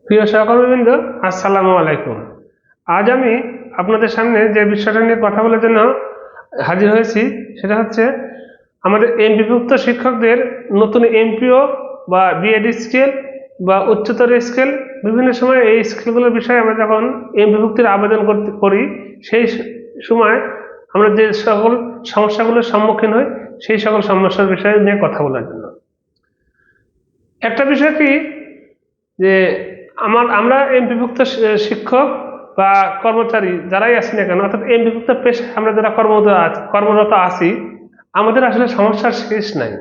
প্রিয় সহকর্মীবৃন্দ, আসসালামু আলাইকুম। আজ আমি আপনাদের সামনে যে বিষয়টা নিয়ে কথা বলার জন্য হাজির হয়েছি সেটা হচ্ছে আমাদের এমপিভুক্ত শিক্ষকদের নতুন এমপিও বা বিএড স্কেল বা উচ্চতর স্কেল, বিভিন্ন সময় এই স্কেলগুলোর বিষয়ে আমরা যখন এমপিভুক্তির আবেদন করি সেই সময় আমরা যে সকল সমস্যাগুলোর সম্মুখীন হই সেই সকল সমস্যার বিষয়ে নিয়ে কথা বলার জন্য। একটা বিষয় কি যে আমরা এমপিভুক্ত শিক্ষক বা কর্মচারী যারাই আছি না কেন, অর্থাৎ এমপিভুক্ত পেশায় আমরা যারা কর্মরত আছি, আমাদের আসলে সমস্যার শেষ নাই।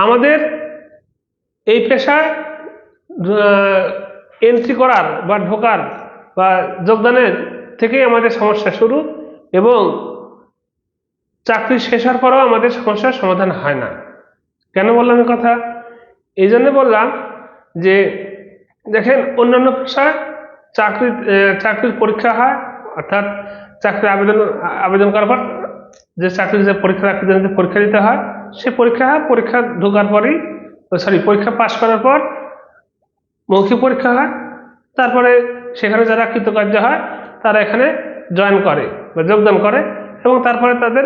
আমাদের এই পেশায় এন্ট্রি করার বা ঢোকার বা যোগদানের থেকেই আমাদের সমস্যা শুরু, এবং চাকরি শেষ হওয়ার পরেও আমাদের সমস্যার সমাধান হয় না। কেন বললাম এই কথা? এই জন্য বললাম যে দেখেন, অন্যান্য পেশায় চাকরির পরীক্ষা হয়, অর্থাৎ চাকরি আবেদন করার পর যে চাকরির যে পরীক্ষা দিতে হয়, সে পরীক্ষা ঢোকার পরই পরীক্ষা পাশ করার পর মৌখিক পরীক্ষা হয়। তারপরে সেখানে যারা কৃতকার্য হয় তারা এখানে জয়েন করে বা যোগদান করে, এবং তারপরে তাদের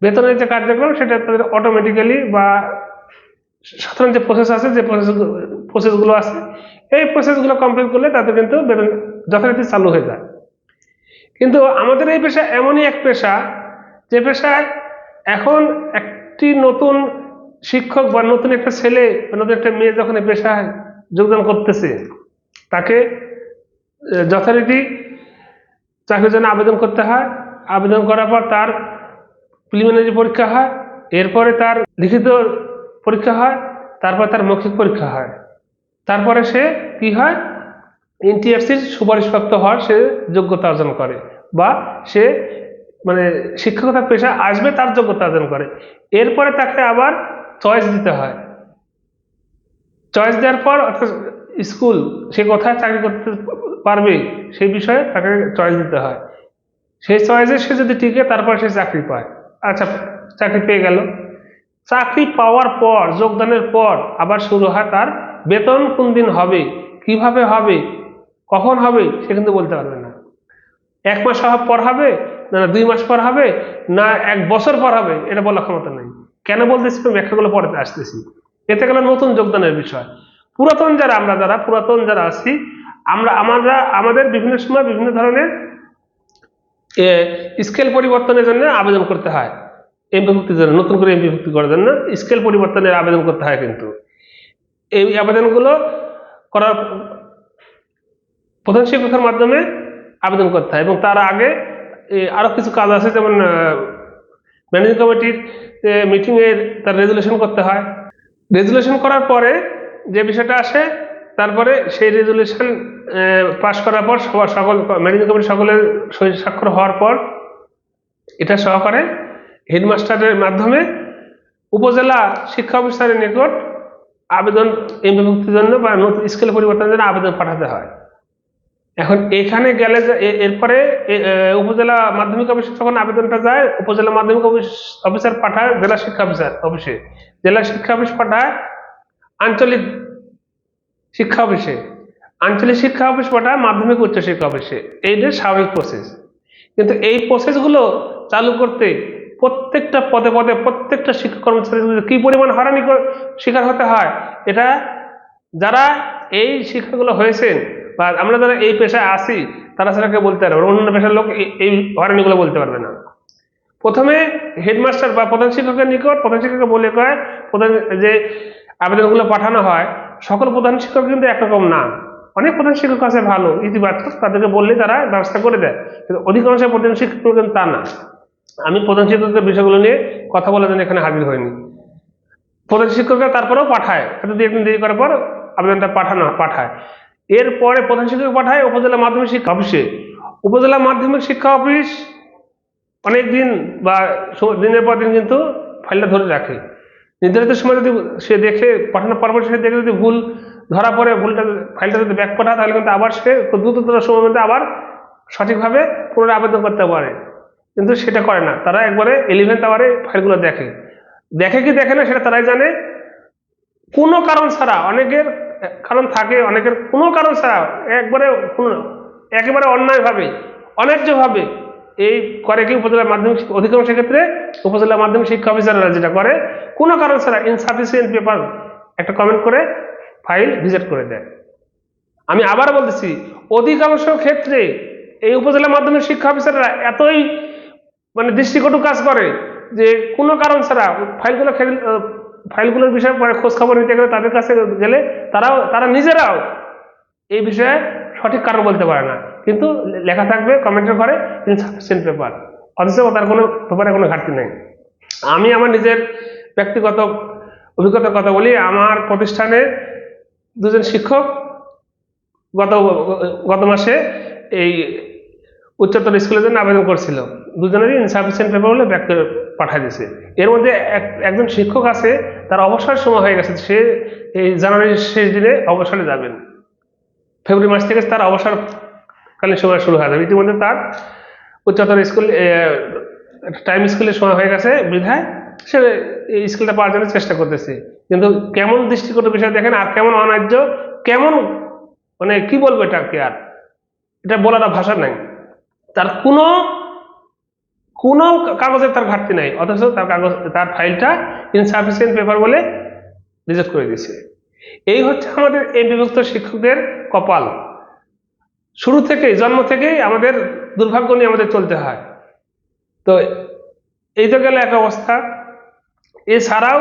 বেতনের যে কার্যক্রম সেটা তাদের অটোমেটিক্যালি বা সাধারণ যে প্রসেস আছে, যে প্রসেসগুলো আছে, এই প্রসেসগুলো কমপ্লিট করলে তাদের কিন্তু বেতন যথারীতি চালু হয়ে যায়। কিন্তু আমাদের এই পেশা এমনই এক পেশা যে পেশায় এখন একটি নতুন শিক্ষক বা নতুন একটা ছেলে বা নতুন একটা মেয়ে যখন এই পেশায় যোগদান করতেছে, তাকে যথারীতি চাকরির জন্য আবেদন করতে হয়। আবেদন করার পর তার প্রিলিমিনারি পরীক্ষা হয়, এরপরে তার লিখিত পরীক্ষা হয়, তারপর তার মৌখিক পরীক্ষা হয়। তারপরে সে কি হয়, এনটিআরসির সুপারিশপ্রাপ্ত হওয়ার সে যোগ্যতা অর্জন করে, বা সে মানে শিক্ষকতা পেশা আসবে তার যোগ্যতা অর্জন করে। এরপরে তাকে আবার চয়েস দিতে হয়। চয়েস দেওয়ার পর অর্থাৎ স্কুল সে কোথায় চাকরি করতে পারবে সেই বিষয়ে তাকে চয়েস দিতে হয়। সেই চয়েসে সে যদি টিকে তারপর সে চাকরি পায়। আচ্ছা, চাকরি পেয়ে গেল। চাকরি পাওয়ার পর, যোগদানের পর আবার শুরু হয় তার বেতন কোন দিন হবে, কিভাবে হবে, কখন হবে সে কিন্তু বলতে পারবে না। 1 মাস পর হবে, না 2 মাস পর হবে, না 1 বছর পর হবে, এটা বলার ক্ষমতা নেই। কেন বলতেছি ব্যাখ্যাগুলো পরে আসতেছি। এতে গেল নতুন যোগদানের বিষয়। পুরাতন যারা আছি, আমরা আমাদের বিভিন্ন সময় বিভিন্ন ধরনের স্কেল পরিবর্তনের জন্য আবেদন করতে হয়। এমপিভুক্তির জন্য, নতুন করে এমপিভুক্তি করার জন্য স্কেল পরিবর্তনের আবেদন করতে হয়। কিন্তু এই আবেদনগুলো করার প্রধান শিক্ষকের মাধ্যমে আবেদন করতে হয়, এবং তার আগে আরো কিছু কাজ আছে, যেমন ম্যানেজিং কমিটির মিটিং এর তার রেজুলেশন করতে হয়। রেজুলেশন করার পরে যে বিষয়টা আসে, তারপরে সেই রেজুলেশন পাশ করার পর সকল ম্যানেজিং কমিটির সকলের সই স্বাক্ষর হওয়ার পর এটা সহকারে হেডমাস্টারের মাধ্যমে উপজেলা শিক্ষা অফিসারের নিকট আবেদন এমপিভুক্তির জন্য বা নতুন স্কেল পরিবর্তনের জন্য আবেদন পাঠাতে হয়। এখন এখানে গেলে এরপরে উপজেলা মাধ্যমিক অফিসে যখন আবেদনটা যায়, উপজেলা মাধ্যমিক অফিসার পাঠায় জেলা শিক্ষা অফিসে, জেলা শিক্ষা অফিস পাঠায় আঞ্চলিক শিক্ষা অফিসে, আঞ্চলিক শিক্ষা অফিস পাঠায় মাধ্যমিক উচ্চ শিক্ষা অফিসে। এইটা স্বাভাবিক প্রসেস। কিন্তু এই প্রসেসগুলো চালু করতে প্রত্যেকটা পদে পদে প্রত্যেকটা শিক্ষা কর্মচারী কি পরিমাণ হয়রানি শিকার হতে হয়, এটা যারা এই শিক্ষাগুলো হয়েছেন বা আমরা যারা এই পেশায় আসি তারা সেটা কেউ বলতে পারবে, অন্য পেশার লোক এই হয়রানিগুলো বলতে পারবে না। প্রথমে হেডমাস্টার বা প্রধান শিক্ষকের নিকট প্রধান শিক্ষককে বলে কয়, প্রধান যে আবেদনগুলো পাঠানো হয়, সকল প্রধান শিক্ষক কিন্তু একরকম না। অনেক প্রধান শিক্ষক আছে ভালো ইতিবাচক, তাদেরকে বললে তারা ব্যবস্থা করে দেয়, কিন্তু অধিকাংশ প্রধান শিক্ষক কিন্তু তা না। আমি প্রধান শিক্ষকের বিষয়গুলো নিয়ে কথা বলার জন্য এখানে হাজির হইনি। প্রধান শিক্ষকরা তারপরেও পাঠায়, হয়তো 2 একদিন দেরি করার পর আবেদনটা পাঠায়। এরপরে প্রধান শিক্ষক পাঠায় উপজেলা মাধ্যমিক শিক্ষা অফিসে। উপজেলা মাধ্যমিক শিক্ষা অফিস অনেকদিন বা দিনের পর দিন কিন্তু ফাইলটা ধরে রাখে। নির্ধারিত সময় যদি সে দেখে পাঠানোর পরবর্তী সে দেখে যদি ভুল ধরা পড়ে, ফাইলটা যদি ব্যাক পাঠায়, তাহলে কিন্তু আবার সে দ্রুততর সময়ের মধ্যে আবার সঠিকভাবে পুনরায় আবেদন করতে পারে। কিন্তু সেটা করে না, তারা একবারে 11th আওয়ারে ফাইলগুলো দেখে কি দেখে না সেটা তারাই জানে। কোনো কারণ ছাড়া, অনেকের কারণ থাকে, অনেকের কোনো কারণ ছাড়া একেবারে অন্যায়ভাবে, অন্যায্যভাবে এই করে কি উপজেলা মাধ্যমিক, অধিকাংশ ক্ষেত্রে উপজেলা মাধ্যমিক শিক্ষা অফিসাররা যেটা করে, কোনো কারণ ছাড়া ইনসাফিসিয়েন্ট পেপার একটা কমেন্ট করে ফাইল রিজেক্ট করে দেয়। আমি আবার বলতেছি, অধিকাংশ ক্ষেত্রে এই উপজেলা মাধ্যমিক শিক্ষা অফিসাররা এতই দৃষ্টিকটু কাজ করে যে কোনো কারণ ছাড়া ফাইলগুলোর বিষয়ে পরে খোঁজ খবর নিতে গেলে, তাদের কাছে গেলে তারা নিজেরাও এই বিষয়ে সঠিক কারণ বলতে পারে না, কিন্তু লেখা থাকবে কমেন্টের ঘরে ইনসাফিসিয়েন্ট পেপার, অথচ তার কোনো পেপারে কোনো ঘাটতি নেই। আমি আমার নিজের ব্যক্তিগত অভিজ্ঞতার কথা বলি। আমার প্রতিষ্ঠানে দুজন শিক্ষক গত মাসে এই উচ্চতর স্কুলের জন্য আবেদন করছিল, দুজনেরই ইনসাফিসিয়েন্ট পেপার বলে ব্যাক করে পাঠিয়ে দিয়েছে। এর মধ্যে একজন শিক্ষক আছে, তার অবসর সময় হয়ে গেছে, সে এই জানুয়ারির শেষ দিনে অবসরে যাবেন। ফেব্রুয়ারি মাস থেকে তার অবসরকালীন সময় শুরু হয়ে যাবে। ইতিমধ্যে তার উচ্চতর স্কুল টাইম স্কুলের সময় হয়ে গেছে, বিধায় সে এই স্কুলটা পাওয়ার জন্য চেষ্টা করতেছে। কিন্তু কেমন দৃষ্টিকোণ বিষয় দেখেন, আর কেমন অন্যায্য, কেমন কি বলবো এটাকে, আর এটা বলার ভাষা নাই। তার কোনো কাগজের তার ঘাটতি নাই, অথচ তার ফাইলটা ইনসাফিসিয়েন্ট পেপার বলে রিজেক্ট করে দিয়েছে। এই হচ্ছে আমাদের এই বিভক্ত শিক্ষকদের কপাল। শুরু থেকেই, জন্ম থেকেই আমাদের দুর্ভাগ্য নিয়ে আমাদের চলতে হয়। তো এই তো গেল এক অবস্থা। এছাড়াও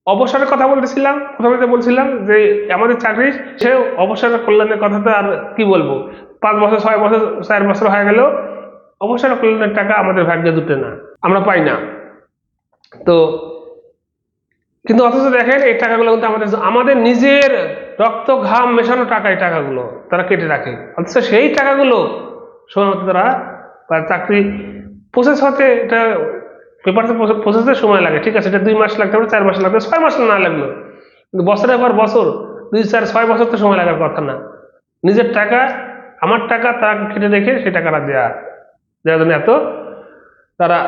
অবসরের কথা বলতেছিলাম, প্রথমে বলছিলাম যে আমাদের চাকরি, সে অবসরের কল্যাণের কথা তো আর কি বলবো, 5 বছর 6 বছর 4 বছর হয়ে গেল, অবসরের কল্যাণের টাকা আমাদের ভাগ্যে জুটে না, আমরা পাই না। তো কিন্তু অথচ দেখেন, এই টাকাগুলো কিন্তু আমাদের নিজের রক্ত ঘাম মেশানো টাকা, এই টাকাগুলো তারা কেটে রাখে, অথচ সেই টাকাগুলো সময় মতো তারা চাকরি প্রসেস হতে, এটা পেপারতে প্রসেসে সময় লাগে, ঠিক আছে, এটা 2 মাস লাগতে পারে, 4 মাস লাগবে, 6 মাস না লাগলো, কিন্তু বছরের পর বছর 2 4 6 বছর তো সময় লাগার কথা না। নিজের টাকা, আমার টাকা তারা কেটে রেখে সেই টাকাটা দেওয়ার জন্য এত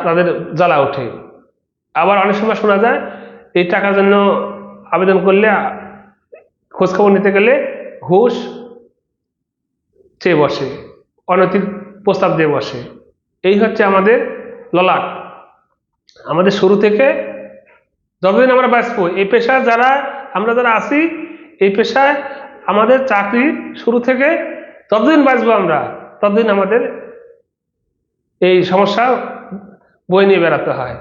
তাদের জ্বালা ওঠে। আবার অনেক সময় শোনা যায় এই টাকার জন্য আবেদন করলে, খোঁজখবর নিতে গেলে ঘুষ চেয়ে বসে, অনৈতিক প্রস্তাব দিয়ে বসে। এই হচ্ছে আমাদের ললাট। আমাদের শুরু থেকে যতদিন আমরা বাঁচবো, এই পেশায় আমরা যারা আছি, এই পেশায় আমাদের চাকরি শুরু থেকে যতদিন বাঁচবো আমরা, ততদিন আমাদের এই সমস্যা বয়ে নিয়ে বেড়াতে হয়।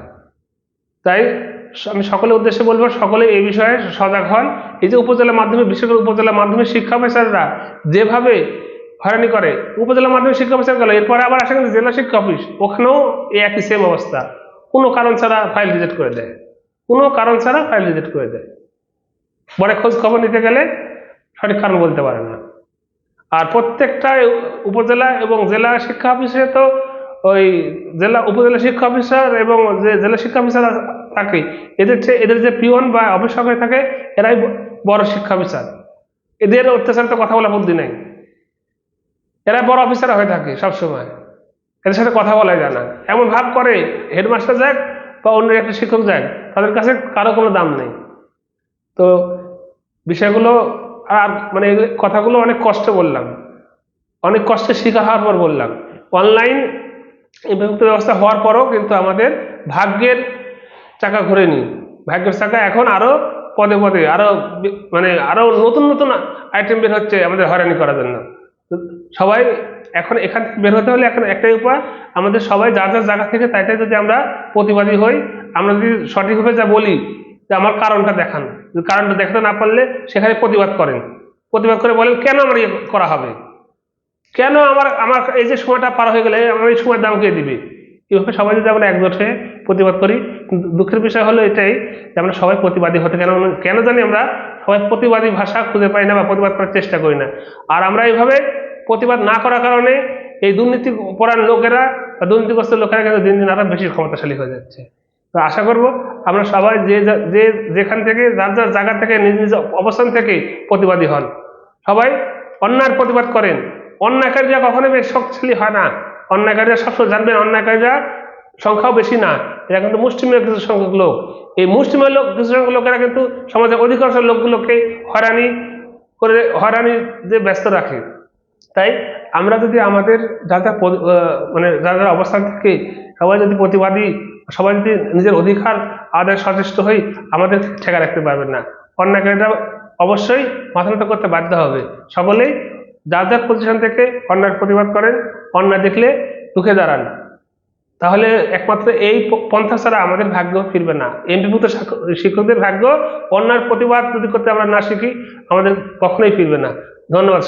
তাই আমি সকলের উদ্দেশ্যে বলবো, সকলে এই বিষয়ে সজাগ হন। এই যে উপজেলা মাধ্যমিক, বিশেষ করে উপজেলা মাধ্যমিক শিক্ষা অফিসাররা যেভাবে হয়রানি করে, উপজেলা মাধ্যমিক শিক্ষা অফিসার গেল, এরপরে আবার আসে কিন্তু জেলা শিক্ষা অফিস, ওখানেও এই একই সেম অবস্থা, কোনো কারণ ছাড়া ফাইল রিজেক্ট করে দেয়, কোনো কারণ ছাড়া ফাইল রিজেক্ট করে দেয়। পরে খোঁজ খবর নিতে গেলে সঠিক কারণ বলতে পারে না। আর প্রত্যেকটা উপজেলা এবং জেলা শিক্ষা অফিসে তো ওই উপজেলা শিক্ষা অফিসার এবং যে জেলা শিক্ষা অফিসার থাকে, এদের যে পিওন বা অফিস সহকারী থাকে, এরাই বড় শিক্ষা অফিসার। এদের অত্যাচারিত কথা বলা বুদ্ধি নাই, এরা বড় অফিসার হয়ে থাকে সবসময়, এদের সাথে কথা বলা যায় না, এমন ভাব করে হেডমাস্টার যাক বা অন্য একটা শিক্ষক যাক, তাদের কাছে কারো কোনো দাম নেই। তো বিষয়গুলো আর কথাগুলো অনেক কষ্টে বললাম, অনেক কষ্টে শিখা হওয়ার পর বললাম। অনলাইন বিভক্ত ব্যবস্থা হওয়ার পরও কিন্তু আমাদের ভাগ্যের চাকা ঘোরেনি। ভাগ্যের চাকা এখন আরো পদে পদে আরো নতুন নতুন আইটেম বের হচ্ছে আমাদের হয়রানি করার জন্য। সবাই এখন এখান থেকে বের হতে হলে এখন একটাই উপায়, আমাদের সবাই যার যার জায়গা থেকে তাই যদি আমরা প্রতিবাদী হই, আমরা যদি সঠিকভাবে যা বলি যে আমার কারণটা দেখান, কারণটা দেখাতে না পারলে সেখানে প্রতিবাদ করেন, প্রতিবাদ করে বলেন কেন আমার করা হবে, কেন আমার এই যে সময়টা পার হয়ে গেলে আমার এই সময়ের দাম কে দিবে। এইভাবে সবাই যদি আমরা একজোট হয়ে প্রতিবাদ করি। দুঃখের বিষয় হলো এটাই যে আমরা সবাই প্রতিবাদী হতে কেন জানি আমরা সবাই প্রতিবাদী ভাষা খুঁজে পাই না বা প্রতিবাদ করার চেষ্টা করি না। আর আমরা এইভাবে প্রতিবাদ না করার কারণে এই দুর্নীতি পরায়ণ লোকেরা বা দুর্নীতিগ্রস্ত লোকেরা কিন্তু দিন দিন আরো বেশি ক্ষমতাশালী হয়ে যাচ্ছে। তো আশা করব আমরা সবাই যেখান থেকে যার যার জায়গা থেকে নিজ নিজ অবস্থান থেকে প্রতিবাদী হন, সবাই অন্যায়ের প্রতিবাদ করেন। অন্যায়কারীরা কখনোই বেশ শক্তিশালী হয় না, অন্যায়কারীরা সবসময় জানবেন অন্যায়কারীরা সংখ্যাও বেশি না, এরা কিন্তু মুষ্টিমেয় কিছু সংখ্যক লোক। এই মুষ্টিমেয় কিছু সংখ্যক লোকেরা কিন্তু সমাজের অধিকাংশ লোকগুলোকে হয়রানি যে ব্যস্ত রাখে। তাই আমরা যদি আমাদের মানে যার অবস্থান থেকে সবাই যদি প্রতিবাদী, সবাই যদি নিজের অধিকার আদায় সচেষ্ট হই, আমাদের ঠেকা রাখতে পারবেন না। অন্যায়কারীরা অবশ্যই মাথা নত করতে বাধ্য হবে। সকলেই যার যার পজিশন থেকে অন্যায়ের প্রতিবাদ করেন, অন্যায় দেখলে রুখে দাঁড়ান। তাহলে একমাত্র এই পন্থা ছাড়া আমাদের ভাগ্য ফিরবে না। এমপিভুক্ত শিক্ষকদের ভাগ্য অন্যায়ের প্রতিবাদ যদি করতে আমরা না শিখি, আমাদের কখনোই ফিরবে না। ধন্যবাদ।